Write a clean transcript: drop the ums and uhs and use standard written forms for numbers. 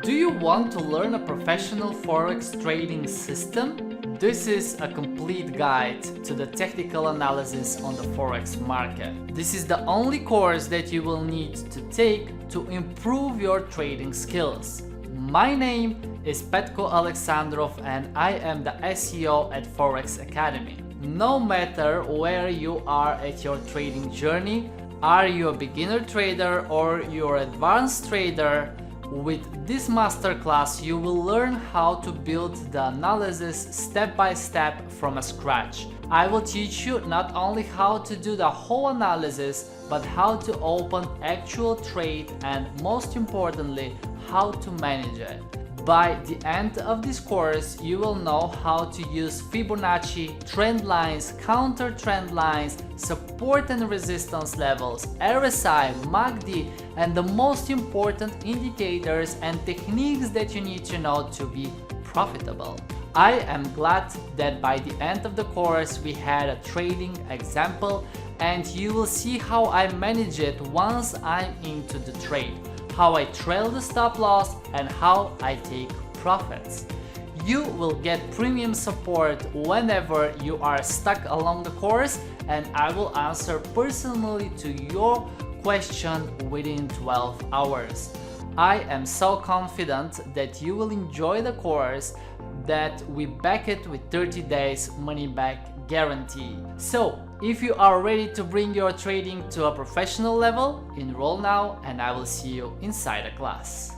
Do you want to learn a professional Forex trading system? This is a complete guide to the technical analysis on the Forex market. This is the only course that you will need to take to improve your trading skills. My name is Petko Aleksandrov and I am the SEO at Forex Academy. No matter where you are at your trading journey, are you a beginner trader or you're an advanced trader, with this masterclass you will learn how to build the analysis step by step from scratch. I will teach you not only how to do the whole analysis, but how to open actual trade and most importantly, how to manage it. By the end of this course, you will know how to use Fibonacci, trend lines, counter trend lines, support and resistance levels, RSI, MACD, and the most important indicators and techniques that you need to know to be profitable. I am glad that by the end of the course we had a trading example and you will see how I manage it once I'm into the trade, how I trail the stop loss and how I take profits. You will get premium support whenever you are stuck along the course and I will answer personally to your question within 12 hours. I am so confident that you will enjoy the course that we back it with 30 days money back guarantee. So if you are ready to bring your trading to a professional level, enroll now and I will see you inside the class.